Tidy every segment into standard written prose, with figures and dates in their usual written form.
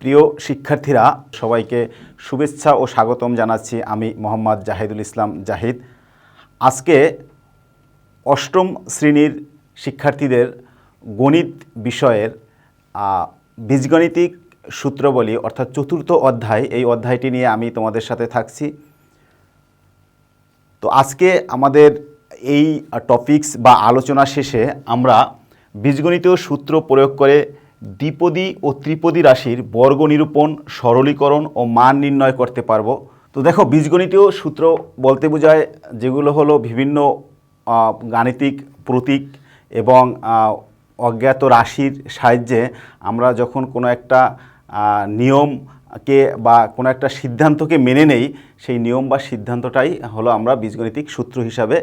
প্রিয় শিক্ষার্থীরা সবাইকে শুভেচ্ছা ও স্বাগতম জানাচ্ছি। আমি মোহাম্মদ জাহিদুল ইসলাম জাহিদ। আজকে অষ্টম শ্রেণীর শিক্ষার্থীদের গণিত বিষয়ের বীজগণিতিক সূত্রাবলী অর্থাৎ চতুর্থ অধ্যায়, এই অধ্যায়টি নিয়ে আমি তোমাদের সাথে থাকছি। তো আজকে আমাদের এই টপিকস বা আলোচনা শেষে আমরা বীজগণিতীয় সূত্র প্রয়োগ করে দ্বিপদী ও ত্রিপদী রাশির বর্গ নিরূপণ, সরলীকরণ ও মান নির্ণয় করতে পারবো। তো দেখো, বীজগণিতীয় সূত্র বলতে বোঝায় যেগুলো হলো বিভিন্ন গাণিতিক প্রতীক এবং অজ্ঞাত রাশির সাহায্যে আমরা যখন কোনো একটা নিয়মকে বা কোনো একটা সিদ্ধান্তকে মেনে নেই, সেই নিয়ম বা সিদ্ধান্তটাই হলো আমরা বীজগণিতিক সূত্র হিসাবে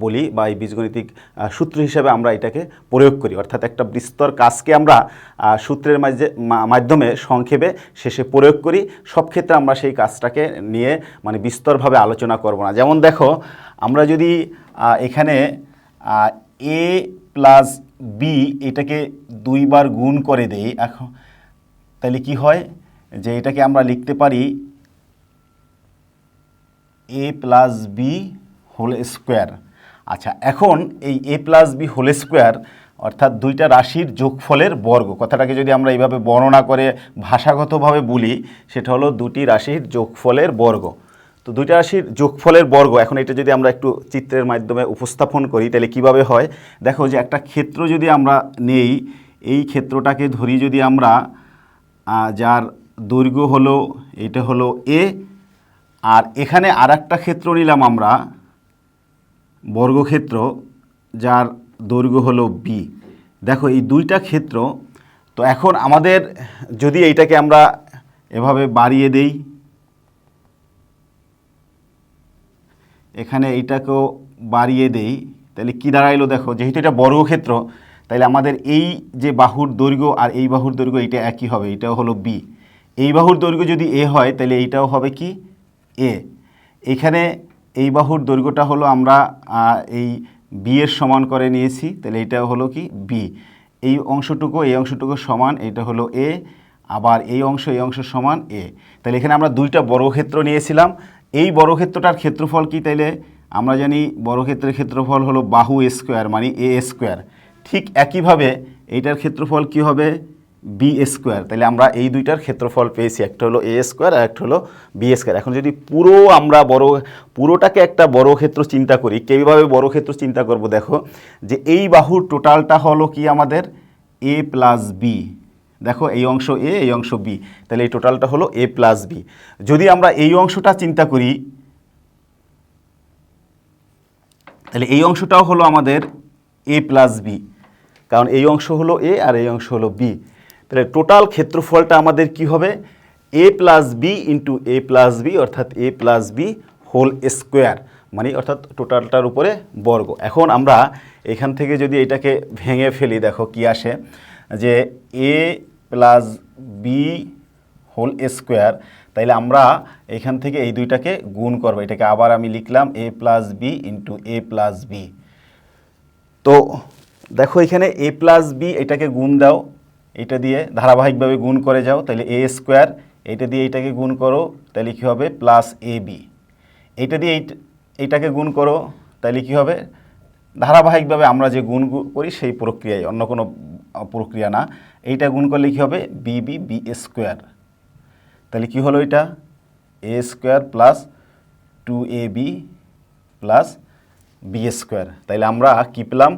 বলি বা এই বীজগণিতিক সূত্র হিসাবে আমরা এটাকে প্রয়োগ করি। অর্থাৎ একটা বিস্তর কাজকে আমরা সূত্রের মাধ্যমে সংক্ষেপে শেষে প্রয়োগ করি। সব ক্ষেত্রে আমরা সেই কাজটাকে নিয়ে বিস্তরভাবে আলোচনা করব না। যেমন দেখো, আমরা যদি এখানে এ প্লাস বি এটাকে দুইবার গুণ করে দেই, এখন তাহলে কি হয় যে এটাকে আমরা লিখতে পারি A plus B whole square. আচ্ছা, এখন এই এ প্লাস বি হোল স্কোয়ার অর্থাৎ দুইটা রাশির যোগফলের বর্গ, কথাটাকে যদি আমরা এইভাবে বর্ণনা করে ভাষাগতভাবে বলি, সেটা হলো দুটি রাশির যোগফলের বর্গ। তো দুইটা রাশির যোগফলের বর্গ, এখন এটা যদি আমরা একটু চিত্রের মাধ্যমে উপস্থাপন করি তাহলে কিভাবে হয় দেখো, যে একটা ক্ষেত্র যদি আমরা নেই, এই ক্ষেত্রটাকে ধরি যদি আমরা, যার দৈর্ঘ্য হলো এটা হলো এ, আর এখানে আর একটা ক্ষেত্র নিলাম আমরা বর্গক্ষেত্র, যার দৈর্ঘ্য হলো বি। দেখো এই দুইটা ক্ষেত্র, তো এখন আমাদের যদি এইটাকে আমরা এভাবে বাড়িয়ে দেই, এখানে এইটাকেও বাড়িয়ে দেই, তাহলে কি দাঁড়াইলো দেখো, যেহেতু এটা বর্গক্ষেত্র তাহলে আমাদের এই যে বাহুর দৈর্ঘ্য আর এই বাহুর দৈর্ঘ্য এটা একই হবে, এটাও হলো বি। এই বাহুর দৈর্ঘ্য যদি এ হয় তাহলে এইটাও হবে কি এ। এখানে এই বাহুর দৈর্ঘ্যটা হলো আমরা এই বি এর সমান করে নিয়েছি, তাহলে এইটাও হলো কি বি। এই অংশটুকু সমান, এটা হলো এ, আবার এই অংশ সমান এ। তাহলে এখানে আমরা দুইটা বর্গক্ষেত্র নিয়েছিলাম। এই বর্গক্ষেত্রটার ক্ষেত্রফল কি, তাইলে আমরা জানি বর্গক্ষেত্রের ক্ষেত্রফল হলো বাহু স্কোয়ার মানে এ স্কোয়ার। ঠিক একইভাবে এইটার ক্ষেত্রফল কি হবে, বি স্কোয়ার। তাহলে আমরা এই দুইটার ক্ষেত্রফল পেয়েছি, একটা হলো এ স্কোয়ার আর একটা হলো বি স্কোয়ার। এখন যদি আমরা পুরোটাকে একটা বর্গক্ষেত্র চিন্তা করি, কীভাবে বর্গক্ষেত্র চিন্তা করব দেখো, যে এই বাহুর টোটালটা হলো কি আমাদের এ প্লাস বি। দেখো এই অংশ এ, এই অংশ বি, তাহলে এই টোটালটা হলো এ প্লাস বি। যদি আমরা এই অংশটা চিন্তা করি, তাহলে এই অংশটাও হলো আমাদের এ প্লাস বি, কারণ এই অংশ হলো এ আর এই অংশ হলো বি। তাহলে টোটাল ক্ষেত্রফলটা আমাদের কি হবে, এ plus B into A plus B, অর্থাৎ A plus B whole square, অর্থাৎ টোটালটার উপরে বর্গ। এখন আমরা এখান থেকে যদি এটাকে ভেঙে ফেলি, দেখো কি আসে, যে A plus B whole square, তাইলে আমরা এখান থেকে এই দুইটাকে গুণ করবো। এটাকে আবার আমি লিখলাম এ plus B into A plus B. তো দেখো এখানে এ প্লাস বি এটাকে গুণ দাও, এটা দিয়ে ধারাবাহিকভাবে গুণ করে যাও, তাহলে এ স্কোয়ার, এটা দিয়ে এটাকে গুণ করো, তাহলে কী হবে প্লাস এ বি। এইটা দিয়ে এইটাকে গুণ করো, তাহলে কী হবে, ধারাবাহিকভাবে আমরা যে গুণ করি সেই প্রক্রিয়ায়, অন্য কোনো প্রক্রিয়া না। এইটা গুণ করলে কী হবে, বি বি বি স্কোয়ার। তাহলে কী হলো, এটা A square plus 2ab plus B square. তাইলে আমরা কী পেলাম,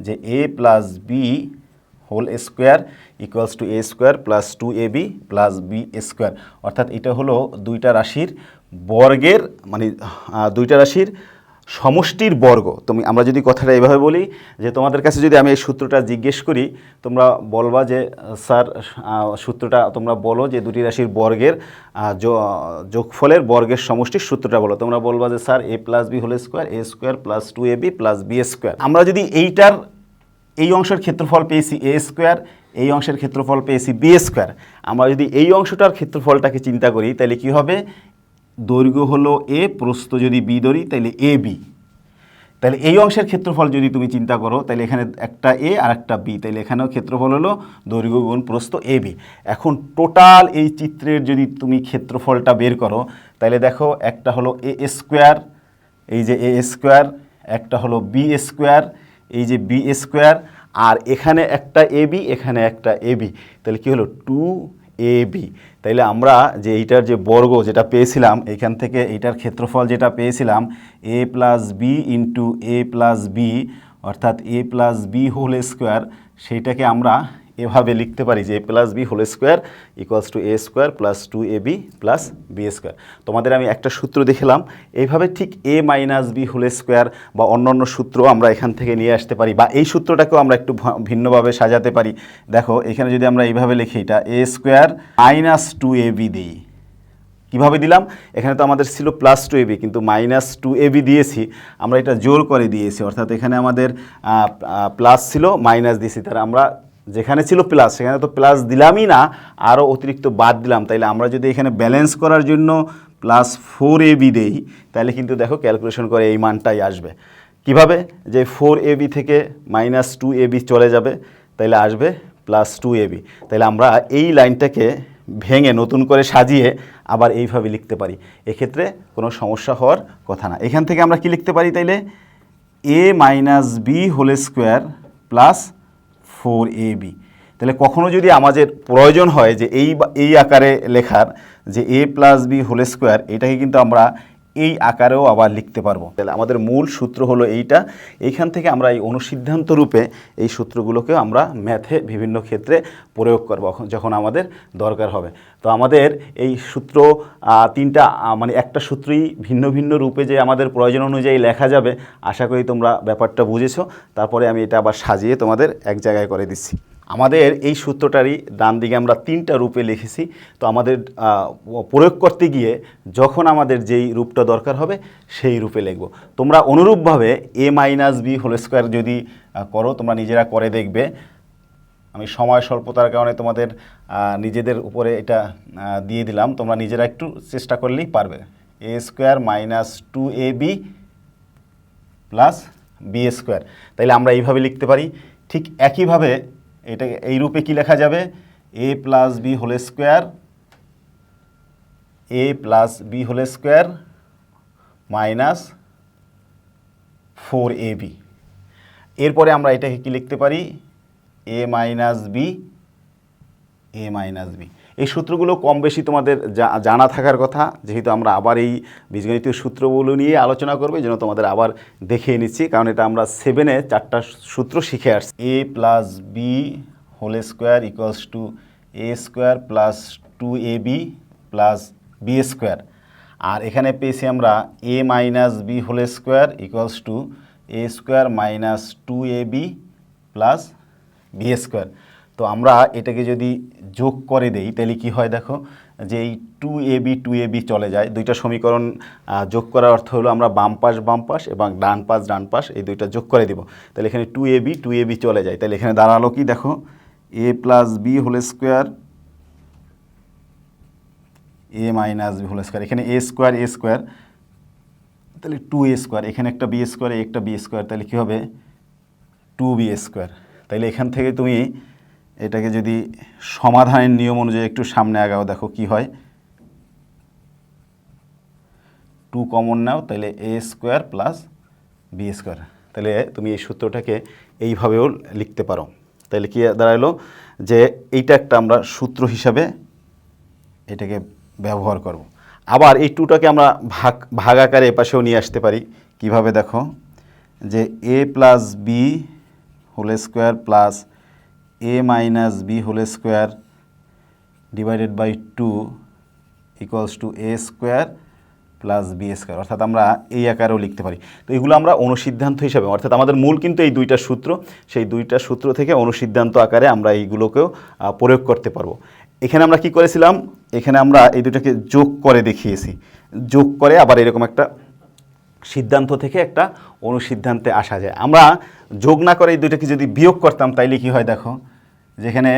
যে A plus B whole square equals to A square plus 2ab plus B square. অর্থাৎ এটা হলো দুইটা রাশির বর্গের দুইটা রাশির সমষ্টির বর্গ। আমরা যদি কথাটা এইভাবে বলি, যে তোমাদের কাছে যদি আমি এই সূত্রটা জিজ্ঞেস করি, তোমরা বলবা যে স্যার সূত্রটা তোমরা বলো, যে দুটি রাশির বর্গের যোগফলের বর্গের সমষ্টির সূত্রটা বলো। তোমরা বলবা যে sir A plus B whole square A square plus 2ab plus B square. আমরা যদি এই অংশের ক্ষেত্রফল পেয়েছি এ স্কোয়ার, এই অংশের ক্ষেত্রফল পেয়েছি বি স্কোয়ার, আমরা যদি এই অংশটার ক্ষেত্রফলটাকে চিন্তা করি, তাহলে কি হবে, দৈর্ঘ্য হলো এ, প্রস্থ যদি বি ধরি তাহলে এ বি। তাহলে এই অংশের ক্ষেত্রফল যদি তুমি চিন্তা করো তাহলে এখানে একটা এ আর একটা বি, তাহলে এখানেও ক্ষেত্রফল হলো দৈর্ঘ্য গুণ প্রস্থ এ বি। এখন টোটাল এই চিত্রের যদি তুমি ক্ষেত্রফলটা বের করো তাহলে দেখো একটা হলো এ স্কোয়ার, এই যে এ স্কোয়ার, একটা হলো বি স্কোয়ার, এই যে বি স্কোয়ার, আর এখানে একটা এ বি, এখানে একটা এ বি, তাহলে কী হলো 2ab। তাইলে আমরা যে এইটার যে বর্গ যেটা পেয়েছিলাম এখান থেকে এইটার ক্ষেত্রফল যেটা পেয়েছিলাম a plus B into A plus B, অর্থাৎ A plus B whole square, সেইটাকে আমরা এভাবে লিখতে পারি যে A plus B whole square equals to A square plus 2ab plus B square. তোমাদের আমি একটা সূত্র দেখালাম, এইভাবে ঠিক A minus B whole square বা অন্যান্য সূত্র আমরা এখান থেকে নিয়ে আসতে পারি, বা এই সূত্রটাকেও আমরা একটু ভিন্নভাবে সাজাতে পারি। দেখো এখানে যদি আমরা এইভাবে লিখি, এটা এ স্কোয়ার মাইনাস 2ab দিই, কীভাবে দিলাম, এখানে তো আমাদের ছিল প্লাস 2ab কিন্তু মাইনাস 2ab দিয়েছি, আমরা এটা জোর করে দিয়েছি, অর্থাৎ এখানে আমাদের প্লাস ছিল মাইনাস দিয়েছি, তাহলে আমরা যেখানে ছিল প্লাস সেখানে তো প্লাস দিলামই না, আরও অতিরিক্ত বাদ দিলাম। তাইলে আমরা যদি এখানে ব্যালেন্স করার জন্য প্লাস 4ab দেই তাহলে কিন্তু দেখো ক্যালকুলেশন করে এই মানটাই আসবে। কিভাবে, যে 4ab থেকে মাইনাস 2ab চলে যাবে, তাইলে আসবে প্লাস 2ab। তাইলে আমরা এই লাইনটাকে ভেঙে নতুন করে সাজিয়ে আবার এইভাবে লিখতে পারি, এক্ষেত্রে কোনো সমস্যা হওয়ার কথা না। এখান থেকে আমরা কি লিখতে পারি তাইলে, A minus B whole square plus 4ab। তাহলে কখনো যদি আমাদের প্রয়োজন হয় যে এই আকারে লেখার, যে A plus B whole square, এটাকে কিন্তু আমরা এই আকারেও আবার লিখতে পারবো। তাহলে আমাদের মূল সূত্র হলো এইটা, এইখান থেকে আমরা এই অনুসিদ্ধান্ত রূপে এই সূত্রগুলোকেও আমরা ম্যাথে বিভিন্ন ক্ষেত্রে প্রয়োগ করব যখন আমাদের দরকার হবে। তো আমাদের এই সূত্র তিনটা, মানে একটা সূত্রই ভিন্ন ভিন্ন রূপে যে আমাদের প্রয়োজন অনুযায়ী লেখা যাবে, আশা করি তোমরা ব্যাপারটা বুঝেছো। তারপরে আমি এটা আবার সাজিয়ে তোমাদের এক জায়গায় করে দিচ্ছি। আমাদের এই সূত্রটারই ডান দিকে আমরা তিনটা রূপে লিখেছি, তো আমাদের প্রয়োগ করতে গিয়ে যখন আমাদের যেই রূপটা দরকার হবে সেই রূপে লিখব। তোমরা অনুরূপভাবে এ মাইনাস বি হোল স্কোয়ার যদি করো, তোমরা নিজেরা করে দেখবে। আমি সময় স্বল্পতার কারণে তোমাদের নিজেদের উপরে এটা দিয়ে দিলাম, তোমরা নিজেরা একটু চেষ্টা করলেই পারবে। A square minus 2ab plus B square, তাইলে আমরা এইভাবে লিখতে পারি। ঠিক একইভাবে এটা এই রূপে কি লেখা যাবে, A plus B whole square, A plus B whole square minus 4ab। এরপরে আমরা এটাকে কি লিখতে পারি, A minus B, A minus B. এই সূত্রগুলো কম বেশি তোমাদের জানা থাকার কথা, যেহেতু আমরা আবার এই বীজগণিতীয় সূত্রগুলো নিয়ে আলোচনা করবো, এই জন্য তোমাদের আবার দেখিয়ে নিচ্ছি, কারণ এটা আমরা 7-এ 4টা সূত্র শিখে আসছি। A plus B whole square equals to A square plus 2ab plus B square, আর এখানে পেয়েছি আমরা A minus B whole square equals to A square minus 2ab plus B square. তো আমরা এটাকে যদি যোগ করে দেই তাহলে কি হয় দেখো, যে এই 2ab চলে যায়, দুইটা সমীকরণ যোগ করার অর্থ হলো আমরা বাম পাশ এবং ডান পাশ এই দুইটা যোগ করে দিব। তাহলে এখানে 2ab চলে যায়, তাহলে এখানে দাঁড়ালো কি দেখো, A plus B whole square, A minus B whole square, এখানে এ স্কোয়ার, তাহলে 2a স্কোয়ার, এখানে একটা বি স্কোয়ার, একটা বি স্কোয়ার, তাহলে কী হবে 2b স্কোয়ার। তাহলে এখান থেকে তুমি এটাকে যদি সমাধানের নিয়ম অনুযায়ী একটু সামনে আগাও, দেখো কি হয়, 2 কমন নাও, তাহলে এ স্কোয়ার প্লাস বি স্কোয়ার। তাহলে তুমি এই সূত্রটাকে এইভাবেও লিখতে পারো। তাহলে কি দাঁড়ালো, যে এইটা একটা আমরা সূত্র হিসাবে এটাকে ব্যবহার করব। আবার এই 2টাকে আমরা ভাগ আকারে এপাশেও নিয়ে আসতে পারি। কিভাবে দেখো, যে A plus B whole square plus A minus B whole square divided by 2 equals to A square plus B square, অর্থাৎ আমরা এই আকারেও লিখতে পারি। তো এগুলো আমরা অনুসিদ্ধান্ত হিসাবে, অর্থাৎ আমাদের মূল কিন্তু এই দুইটা সূত্র, সেই দুইটা সূত্র থেকে অনুসিদ্ধান্ত আকারে আমরা এইগুলোকেও প্রয়োগ করতে পারবো। এখানে আমরা কি করেছিলাম, এখানে আমরা এই দুটাকে যোগ করে দেখিয়েছি, যোগ করে আবার এরকম একটা সিদ্ধান্ত থেকে একটা অনুসিদ্ধান্তে আসা যায়। আমরা যোগ না করে এই দুইটাকে যদি বিয়োগ করতাম তাইলে কি হয় দেখো, যেখানে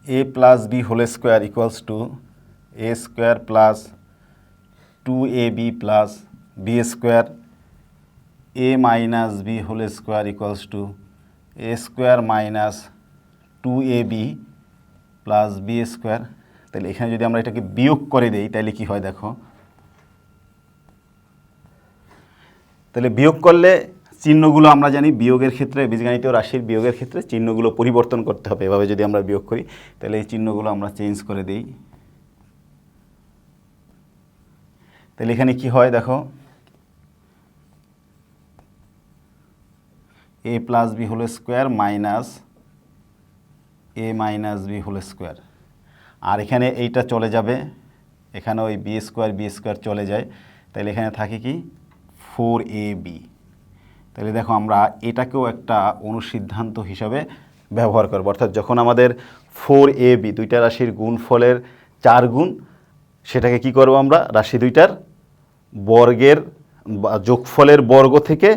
A plus B whole square equals to A square plus 2ab plus B square A minus B whole square equals to A square minus 2ab plus B square. তাহলে এখানে যদি আমরা এটাকে বিয়োগ করে দিই তাহলে কি হয় দেখো, তাহলে বিয়োগ করলে চিহ্নগুলো আমরা জানি বিয়োগের ক্ষেত্রে, বীজগাণিতীয় রাশির বিয়োগের ক্ষেত্রে চিহ্নগুলো পরিবর্তন করতে হবে। এভাবে যদি আমরা বিয়োগ করি তাহলে এই চিহ্নগুলো আমরা চেঞ্জ করে দিই। তাহলে এখানে কি হয় দেখো, A plus B whole square minus A minus B whole square. আর এখানে এইটা চলে যাবে, এখানে ওই বি স্কোয়ার চলে যায়। তাহলে এখানে থাকে কি 4ab। তাহলে দেখো আমরা এটাকেও একটা অনুসিদ্ধান্ত হিসাবে ব্যবহার করব, অর্থাৎ যখন আমাদের 4ab দুইটা রাশির গুণফলের 4 গুণ, সেটাকে কি করব আমরা রাশি দুইটার বর্গের বা যোগফলের বর্গ থেকে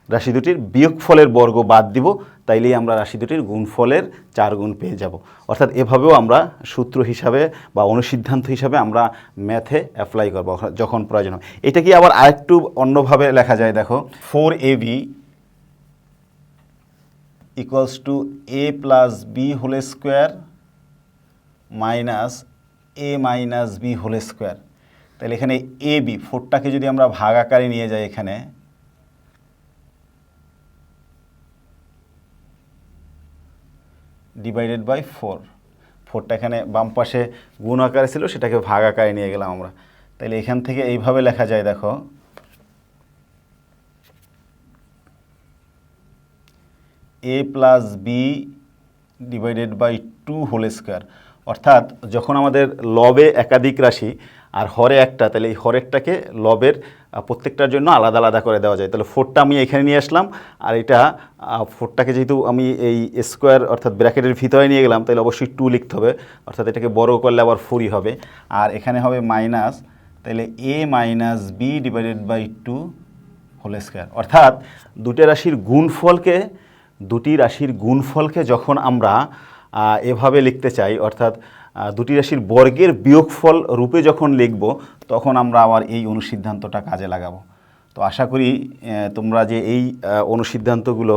রাশি দুটির বিয়োগফলের বর্গ বাদ দিব, তাইলেই আমরা রাশি দুটির গুণফলের 4 গুণ পেয়ে যাব। অর্থাৎ এভাবেও আমরা সূত্র হিসাবে বা অনুসিদ্ধান্ত হিসাবে আমরা ম্যাথে অ্যাপ্লাই করব যখন প্রয়োজন হয়। এটা কি আবার আরেকটু অন্যভাবে লেখা যায় দেখো, 4ab equals to A plus B whole square minus A minus B whole square. তাহলে এখানে এ বি 4টাকে যদি আমরা ভাগ আকারে নিয়ে যাই, এখানে ডিভাইডেড বাই 4টা এখানে বাম পাশে গুণ আকারে ছিল, সেটাকে ভাগ আকারে নিয়ে গেলাম আমরা। তাহলে এখান থেকে এইভাবে লেখা যায় দেখো, A plus B divided by 2 whole square. অর্থাৎ যখন আমাদের লবে একাধিক রাশি আর হরে একটা, তাহলে এই হরেরটাকে লবের প্রত্যেকটার জন্য আলাদা আলাদা করে দেওয়া যায়। তাহলে 4টা আমি এখানে নিয়ে আসলাম, আর এটা 4টাকে যেহেতু আমি এই স্কোয়ার অর্থাৎ ব্র্যাকেটের ভিতরে নিয়ে গেলাম, তাহলে অবশ্যই 2 লিখতে হবে, অর্থাৎ এটাকে বড় করলে আবার 4ই হবে। আর এখানে হবে মাইনাস, তাহলে A minus B divided by 2 whole square. অর্থাৎ দুটি রাশির গুণফলকে যখন আমরা এভাবে লিখতে চাই, অর্থাৎ দুটি রাশির বর্গের বিয়োগফল রূপে যখন লিখব, তখন আমরা আবার এই অনুসিদ্ধান্তটা কাজে লাগাবো। তো আশা করি তোমরা যে এই অনুসিদ্ধান্তগুলো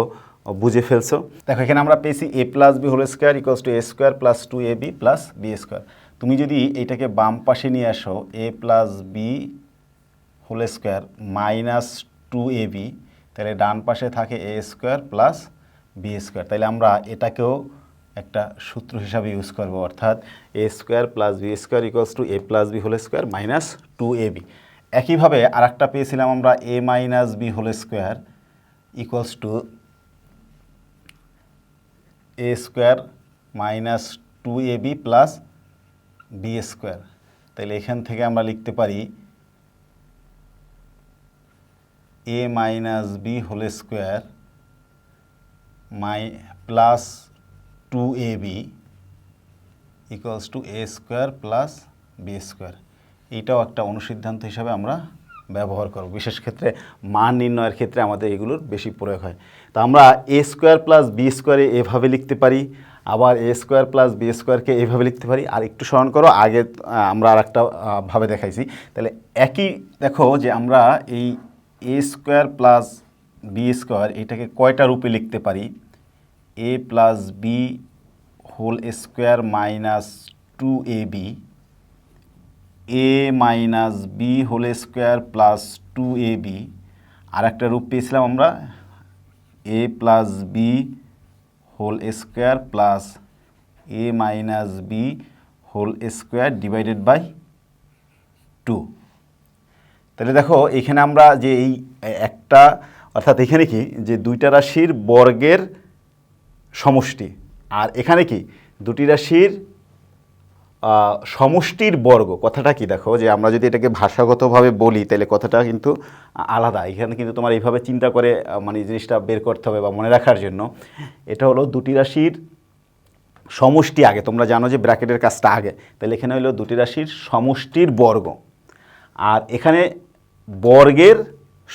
বুঝে ফেলছো। দেখো এখানে আমরা পেয়েছি A plus B whole square equals to A square plus 2ab plus B square. তুমি যদি এইটাকে বাম পাশে নিয়ে আসো, A plus B whole square minus 2ab, তাহলে ডান পাশে থাকে A square plus B square. তাহলে আমরা এটাকেও একটা সূত্র হিসাবে ইউজ করব, অর্থাৎ A square plus B square equals to A plus B whole square minus 2ab। একইভাবে আর একটা পেয়েছিলাম আমরা, A minus B whole square equals to A square minus 2ab plus B square. তাহলে এখান থেকে আমরা লিখতে পারি A minus B whole square plus 2ab equals to A square plus B square. এইটাও একটা অনুসিদ্ধান্ত হিসাবে আমরা ব্যবহার করব, বিশেষ ক্ষেত্রে মান নির্ণয়ের ক্ষেত্রে আমাদের এগুলোর বেশি প্রয়োগ হয়। তো আমরা এ স্কোয়ার প্লাস বি স্কোয়ারে এভাবে লিখতে পারি, আবার এ স্কোয়ার প্লাস বি স্কোয়ারকে এইভাবে লিখতে পারি। আর একটু স্মরণ করো, আগে আমরা আর একটা ভাবে দেখাইছি। তাহলে একই দেখো যে আমরা এই A square plus B square এটাকে কয়টা রূপে লিখতে পারি, A plus B whole square minus 2ab, A minus B whole square plus 2ab। আর একটা রূপ পেয়েছিলাম আমরা, A plus B whole square plus A minus B whole square divided by 2। তাহলে দেখো এখানে আমরা যে এই একটা, অর্থাৎ এখানে কি যে দুইটা রাশির বর্গের সমষ্টি, আর এখানে কি দুটি রাশির সমষ্টির বর্গ। কথাটা কি দেখো, যে আমরা যদি এটাকে ভাষাগতভাবে বলি তাহলে কথাটা কিন্তু আলাদা। এখানে কিন্তু তোমার এইভাবে চিন্তা করে মানে জিনিসটা বের করতে হবে বা মনে রাখার জন্য। এটা হলো দুটি রাশির সমষ্টি আগে, তোমরা জানো যে ব্র্যাকেটের কাজটা আগে, তাহলে এখানে হলো দুটি রাশির সমষ্টির বর্গ, আর এখানে বর্গের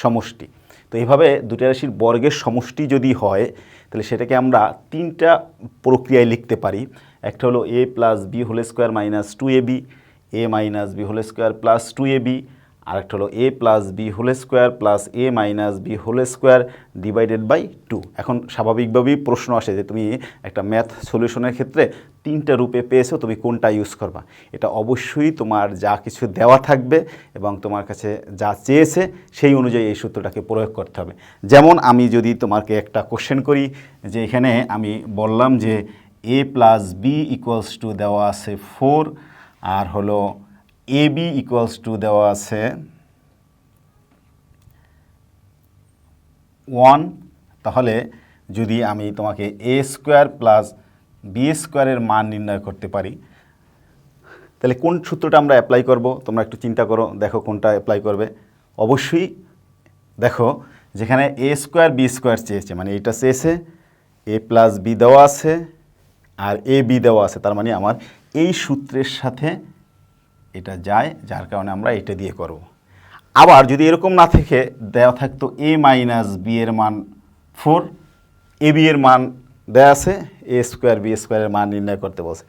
সমষ্টি। তো এইভাবে দুটি রাশির বর্গের সমষ্টি যদি হয়, তাহলে সেটাকে আমরা 3টা প্রক্রিয়ায় লিখতে পারি। একটা হলো A plus B whole square minus 2ab, A minus B whole square plus 2ab, আরেকটা হলো a plus B whole square plus a minus B whole square divided by 2। এখন স্বাভাবিকভাবেই প্রশ্ন আসে যে তুমি একটা ম্যাথ সলিউশনের ক্ষেত্রে 3টা রূপে পেয়েছো, তুমি কোনটা ইউজ করবা। এটা অবশ্যই তোমার যা কিছু দেওয়া থাকবে এবং তোমার কাছে যা চেয়েছে সেই অনুযায়ী এই সূত্রটাকে প্রয়োগ করতে হবে। যেমন আমি যদি তোমাকে একটা কোশ্চেন করি যে এখানে আমি বললাম যে a plus B equals to দেওয়া আছে 4 আর হলো এ বি ইকুয়ালস টু দেওয়া আছে 1, তাহলে যদি আমি তোমাকে এ স্কোয়ার প্লাস বি স্কোয়ারের মান নির্ণয় করতে পারি, তাহলে কোন সূত্রটা আমরা অ্যাপ্লাই করব? তোমরা একটু চিন্তা করো, দেখো কোনটা অ্যাপ্লাই করবে। অবশ্যই দেখো যেখানে এ স্কোয়ার বি স্কোয়ার চেয়েছে, মানে এইটা চেয়েছে এ প্লাস বি দেওয়া আছে আর এ বি দেওয়া আছে, তার মানে আমার এই সূত্রের সাথে এটা যায়, যার কারণে আমরা এটা দিয়ে করব। আবার যদি এরকম না থেকে দেওয়া থাকতো এ মাইনাস বি এর মান 4, এ বি এর মান দেওয়া আছে, এ স্কোয়ার বি স্কোয়ারের মান নির্ণয় করতে বলছে,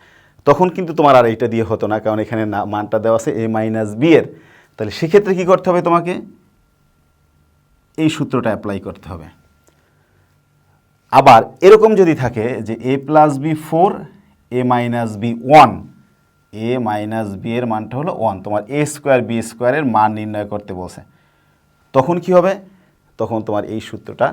তখন কিন্তু তোমার আর এইটা দিয়ে হতো না, কারণ এখানে মানটা দেওয়া আছে এ মাইনাস বি এর। তাহলে সেক্ষেত্রে কী করতে হবে? তোমাকে এই সূত্রটা অ্যাপ্লাই করতে হবে। আবার এরকম যদি থাকে যে A plus B 4 A minus B 1, A minus B এর মানটা হলো 1, তোমার এ স্কোয়ার বি স্কোয়ারের মান নির্ণয় করতে বলছে, তখন কি হবে? তখন তোমার এই সূত্রটা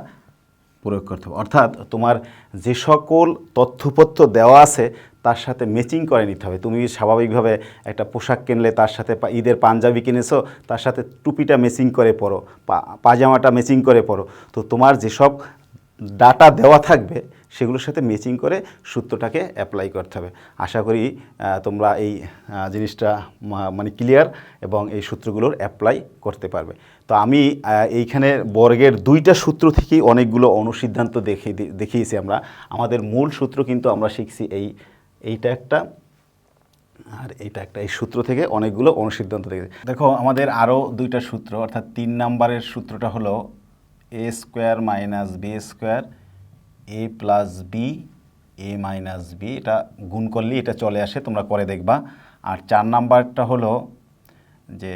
প্রয়োগ করতে হবে। অর্থাৎ তোমার যে সকল তথ্যপত্র দেওয়া আছে তার সাথে ম্যাচিং করে নিতে হবে। তুমি স্বাভাবিকভাবে একটা পোশাক কিনলে তার সাথে ঈদের পাঞ্জাবি কিনেছো, তার সাথে টুপিটা ম্যাচিং করে পরো, পাজামাটা ম্যাচিং করে পরো। তো তোমার যেসব ডাটা দেওয়া থাকবে সেগুলোর সাথে ম্যাচিং করে সূত্রটাকে অ্যাপ্লাই করতে হবে। আশা করি তোমরা এই জিনিসটা মানে ক্লিয়ার এবং এই সূত্রগুলোর অ্যাপ্লাই করতে পারবে। তো আমি এইখানে বর্গের 2টা সূত্র থেকেই অনেকগুলো অনুসিদ্ধান্ত দেখিয়েছি আমরা। আমাদের মূল সূত্র কিন্তু আমরা শিখছি এইটা একটা আর এইটা একটা। এই সূত্র থেকে অনেকগুলো অনুসিদ্ধান্ত দেখেছি। দেখো আমাদের আরও 2টা সূত্র, অর্থাৎ 3 নম্বরের সূত্রটা হলো এ square minus B square A plus B A minus B, এটা গুণ করলে এটা চলে আসে, তোমরা করে দেখবা। আর 4 নাম্বারটা হলো যে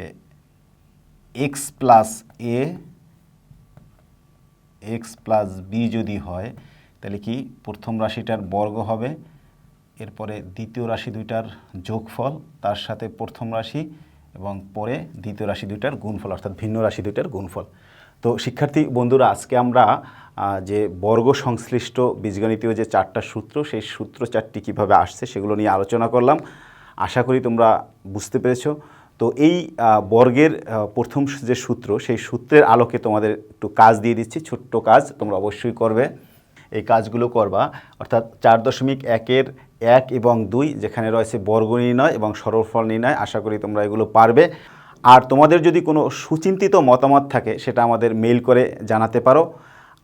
এক্স প্লাস এ এক্স প্লাস বি যদি হয় তাহলে কি প্রথম রাশিটার বর্গ হবে, এরপরে দ্বিতীয় রাশি দুইটার যোগফল, তার সাথে প্রথম রাশি এবং পরে দ্বিতীয় রাশি দুইটার গুণফল, অর্থাৎ ভিন্ন রাশি দুইটার গুণফল। তো শিক্ষার্থী বন্ধুরা, আজকে আমরা যে বর্গ সংশ্লিষ্ট বীজগণিতীয় যে 4টা সূত্র, সেই সূত্র 4টি কীভাবে আসছে সেগুলো নিয়ে আলোচনা করলাম। আশা করি তোমরা বুঝতে পেরেছো। তো এই বর্গের প্রথম যে সূত্র, সেই সূত্রের আলোকে তোমাদের একটু কাজ দিয়ে দিচ্ছি, ছোট্ট কাজ, তোমরা অবশ্যই করবে। এই কাজগুলো করবা, অর্থাৎ 4.1-এর 1 এবং 2 যেখানে রয়েছে বর্গ নির্ণয় এবং সরলফল নির্ণয়, আশা করি তোমরা এগুলো পারবে। আর তোমাদের যদি কোনো সুচিন্তিত মতামত থাকে সেটা আমাদের মেইল করে জানাতে পারো।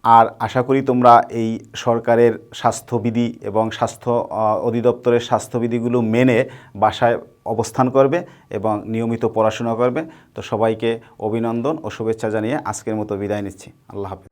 আর আশা করি তোমরা এই সরকারের স্বাস্থ্যবিধি এবং স্বাস্থ্য অধিদপ্তরের স্বাস্থ্যবিধিগুলো মেনে বাসায় অবস্থান করবে এবং নিয়মিত পড়াশোনা করবে। তো সবাইকে অভিনন্দন ও শুভেচ্ছা জানিয়ে আজকের মতো বিদায় নিচ্ছি। আল্লাহ হাফেজ।